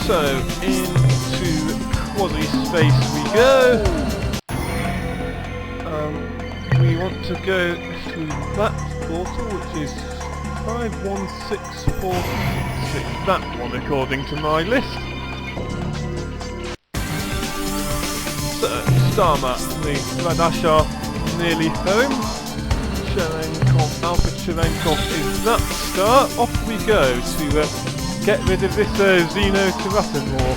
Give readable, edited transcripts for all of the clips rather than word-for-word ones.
So, into quasi-space we go. We want to go through that portal, which is 516466, that one according to my list. So, star map, the Radashar nearly home. Alpha Cherenkov is that star. Off we go to get rid of this Xeno-Terratomor.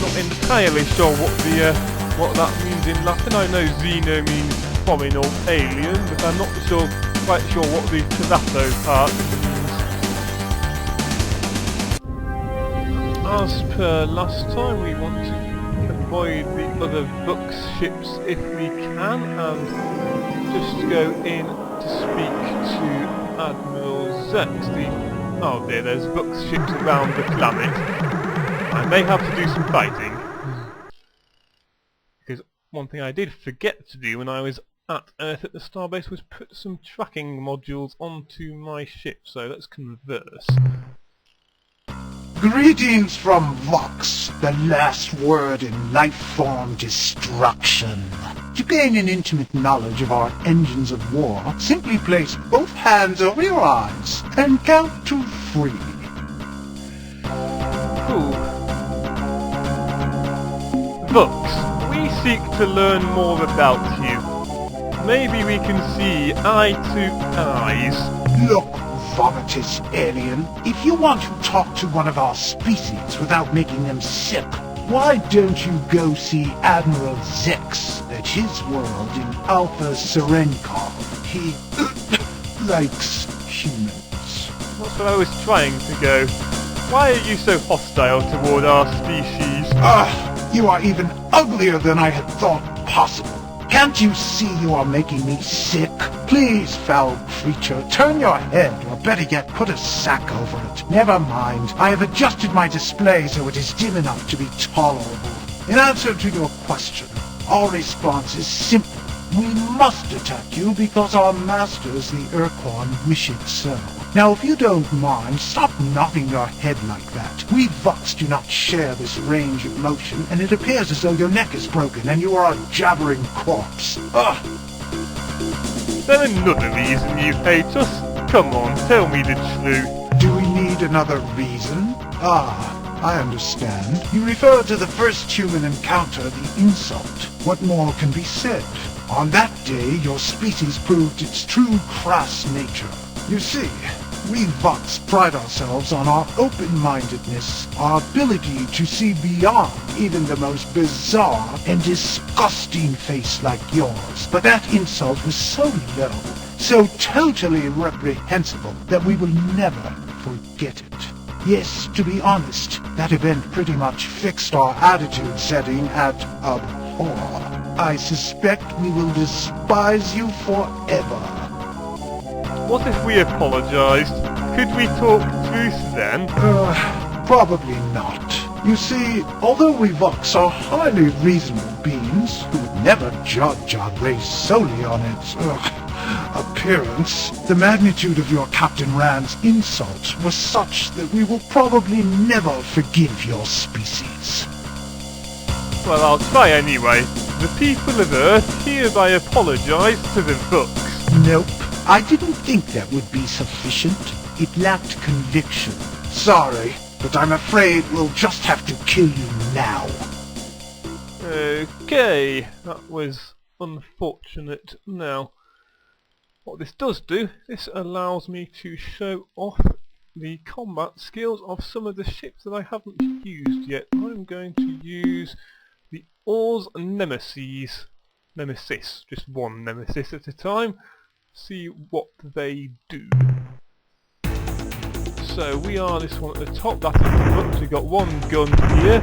Not entirely sure what that means in Latin. I know Xeno means foreign or alien, but I'm not quite sure what the Terrato part means. As per last time, we want to avoid the other Bucks ships if we can, and just go in to speak to Admiral ZEX. Oh dear, there's Bucks ships around the planet. I may have to do some fighting. Because one thing I did forget to do when I was at Earth at the starbase was put some tracking modules onto my ship, so let's converse. Greetings from Vox, the last word in life-form destruction. To gain an intimate knowledge of our engines of war, simply place both hands over your eyes and count to 3. Cool. Vox, we seek to learn more about you. Maybe we can see eye to eyes. Look, vomitous alien, if you want to talk to one of our species without making them sick, why don't you go see Admiral ZEX at his world in Alpha Serenkov? He likes humans. That's where I was trying to go. Why are you so hostile toward our species? You are even uglier than I had thought possible. Can't you see you are making me sick? Please, foul creature, turn your head, or better yet, put a sack over it. Never mind, I have adjusted my display so it is dim enough to be tolerable. In answer to your question, our response is simple. We must attack you because our masters, the Ur-Quan, wish it so. Now, if you don't mind, stop knocking your head like that. We Vox do not share this range of motion, and it appears as though your neck is broken and you are a jabbering corpse. Then another reason you hate us? Come on, tell me the truth. Do we need another reason? I understand. You refer to the first human encounter, the insult. What more can be said? On that day, your species proved its true crass nature. You see, we Vox pride ourselves on our open-mindedness, our ability to see beyond even the most bizarre and disgusting face like yours. But that insult was so low, so totally reprehensible, that we will never forget it. Yes, to be honest, that event pretty much fixed our attitude setting at abhor. I suspect we will despise you forever. What if we apologised? Could we talk truth then? Probably not. You see, although we Vox are highly reasonable beings who would never judge our race solely on its appearance, the magnitude of your Captain Rand's insult was such that we will probably never forgive your species. Well, I'll try anyway. The people of Earth hereby apologise to the Vox. Nope. I didn't think that would be sufficient. It lacked conviction. Sorry, but I'm afraid we'll just have to kill you now. Okay, that was unfortunate. Now, what this does do, this allows me to show off the combat skills of some of the ships that I haven't used yet. I'm going to use the Urs Nemesis, just one Nemesis at a time. See what they do. So we are this one at the top, that is the Bucks. We've got one gun here.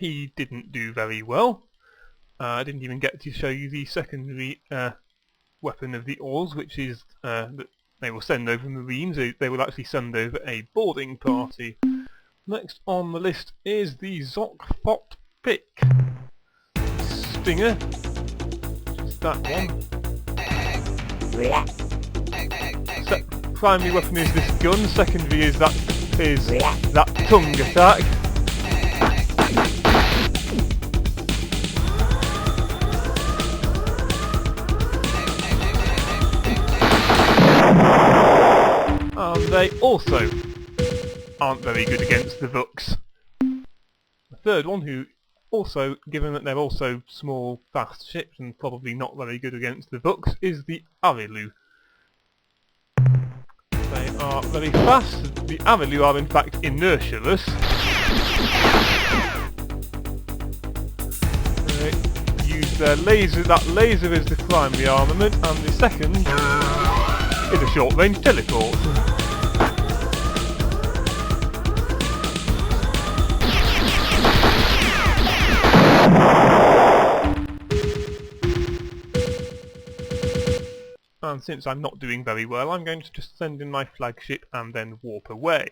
He didn't do very well. I didn't even get to show you the secondary weapon of the Urs, which is the They will send over Marines, they will actually send over a boarding party. Next on the list is the Zoc-Fot Pick. Stinger. Just that one. Primary weapon is this gun, secondary is that tongue attack. And they also aren't very good against the Vuks. The third one, who also, given that they're also small, fast ships and probably not very good against the Vuks, is the Arilu. They are very fast. The Arilu are in fact inertialess. They use their laser. That laser is the primary armament, and the second is a short-range teleport. And since I'm not doing very well, I'm going to just send in my flagship and then warp away.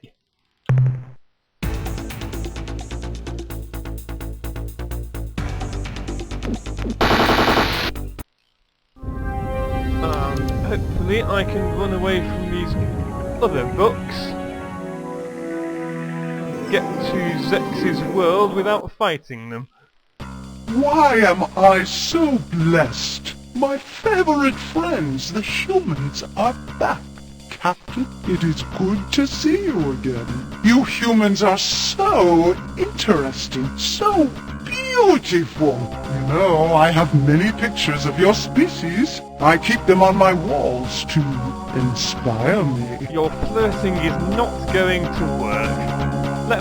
And hopefully I can run away from these other books and get to ZEX's world without fighting them. Why am I so blessed? My favorite friends, the humans, are back. Captain, it is good to see you again. You humans are so interesting, so beautiful. You know, I have many pictures of your species. I keep them on my walls to inspire me. Your flirting is not going to work.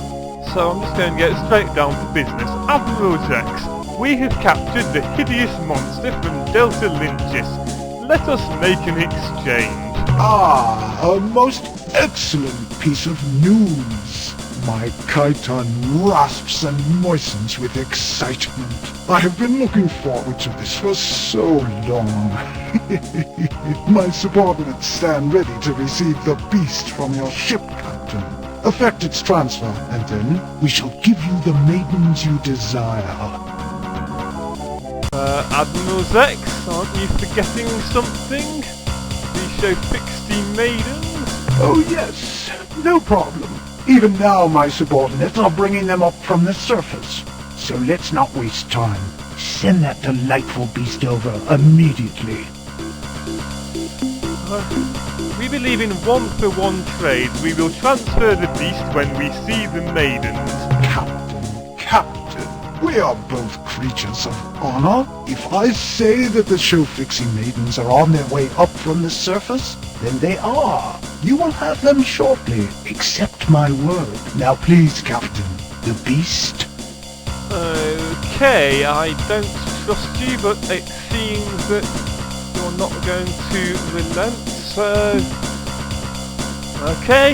So I'm just going to get straight down to business. Admiral ZEX. We have captured the hideous monster from Delta Lynchis. Let us make an exchange. Ah, a most excellent piece of news. My chiton rasps and moistens with excitement. I have been looking forward to this for so long. My subordinates stand ready to receive the beast from your ship, Captain. Effect its transfer, and then we shall give you the maidens you desire. Admiral ZEX, aren't you forgetting something? The Shofixti Maidens? Oh yes, no problem. Even now my subordinates are bringing them up from the surface. So let's not waste time. Send that delightful beast over immediately. We believe in one-for-one trades. We will transfer the beast when we see the maidens. Captain, we are both creatures of honor. If I say that the Shofixti Maidens are on their way up from the surface, then they are. You will have them shortly. Accept my word. Now please, Captain, the beast. Okay, I don't trust you, but it seems that you're not going to relent, so... Okay,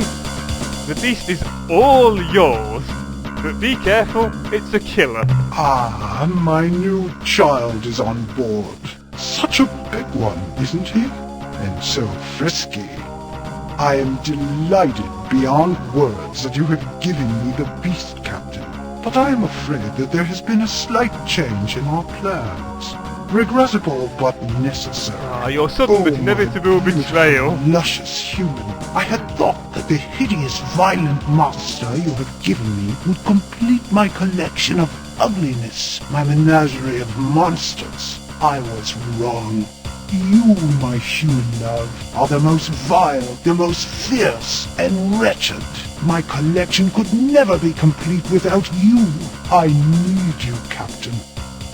the beast is all yours. But be careful, it's a killer. Ah, my new child is on board. Such a big one, isn't he? And so frisky. I am delighted beyond words that you have given me the beast, Captain. But I am afraid that there has been a slight change in our plans. Regrettable, but necessary. Your sudden but inevitable betrayal. Luscious human. I had thought that the hideous, violent monster you have given me would complete my collection of ugliness, my menagerie of monsters. I was wrong. You, my human love, are the most vile, the most fierce, and wretched. My collection could never be complete without you. I need you, Captain.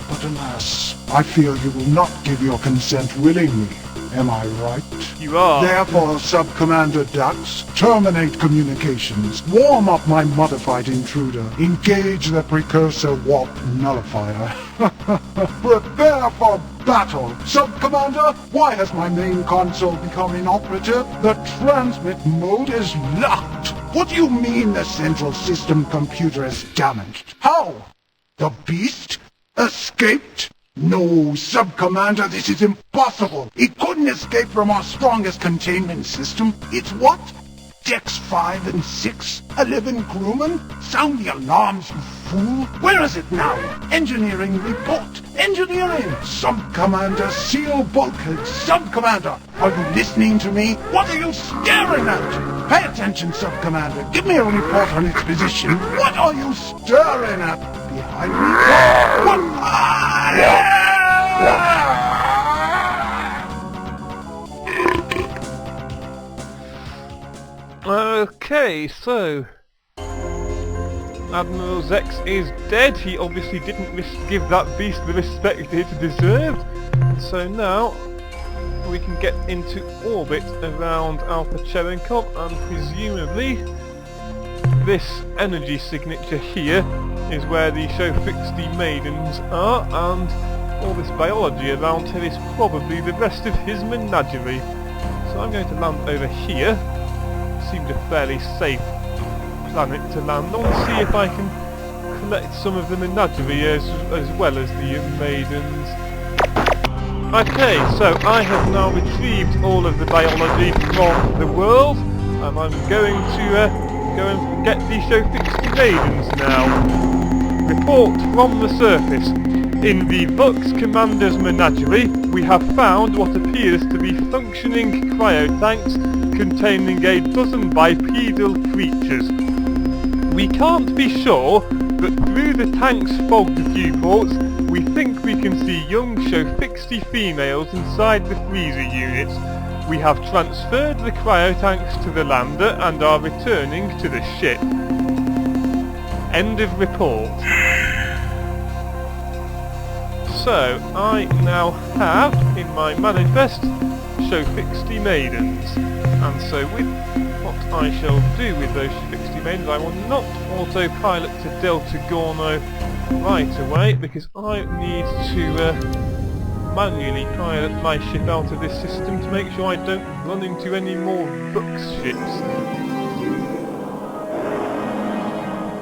But alas, I fear you will not give your consent willingly. Am I right? You are. Therefore, Sub-Commander Dax, terminate communications. Warm up my modified intruder. Engage the precursor warp nullifier. Prepare for battle. Sub-Commander, why has my main console become inoperative? The transmit mode is locked. What do you mean the central system computer is damaged? How? The beast escaped? No, Sub-Commander, this is impossible. It couldn't escape from our strongest containment system. It's what? Decks 5 and 6? 11 crewmen? Sound the alarms, you fool! Where is it now? Engineering report! Engineering! Sub-Commander, seal bulkhead! Sub-Commander! Are you listening to me? What are you staring at? Pay attention, Sub-Commander! Give me a report on its position! What are you staring at? Behind me? What? Okay, so Admiral ZEX is dead. He obviously didn't give that beast the respect it deserved. So now we can get into orbit around Alpha Cherenkov, and presumably this energy signature here is where the Shofixti Maidens are, and all this biology around here is probably the rest of his menagerie. So I'm going to land over here. Seemed a fairly safe planet to land on. See if I can collect some of the menagerie as well as the maidens. Okay, so I have now retrieved all of the biology from the world, and I'm going to go and get the Shofixti Maidens now. Report from the surface. In the Buck's Commander's Menagerie, we have found what appears to be functioning cryotanks containing a dozen bipedal creatures. We can't be sure, but through the tank's fogged viewports, we think we can see young Shofixti females inside the freezer units. We have transferred the cryotanks to the lander and are returning to the ship. End of report. So, I now have, in my manifest, Shofixti Maidens. And so with what I shall do with those Shofixti Maidens, I will not autopilot to Delta Gorno right away, because I need to manually pilot my ship out of this system to make sure I don't run into any more Bucks ships.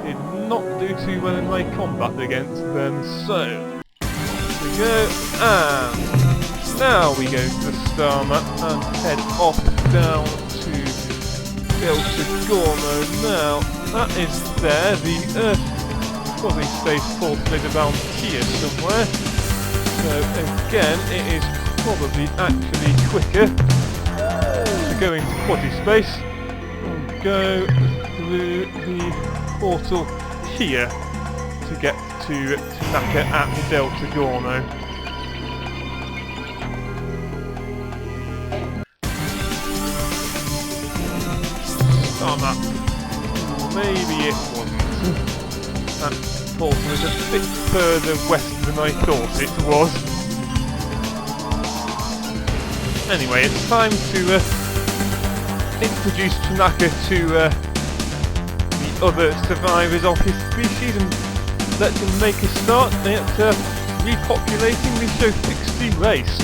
Did not do too well in my combat against them, so we go, and now we go to the star map and head off down to Delta Gorno. Now, that is there, the Earth probably stays ported around here somewhere. So again, it is probably actually quicker to go into quaddy space and go through the portal here to get to Tanaka at the Delta Gorno. Star map. Maybe it wasn't. That portal is a bit further west than I thought it was. Anyway, it's time to introduce Tanaka to the other survivors of his species and let him make a start at repopulating the Shofixti race.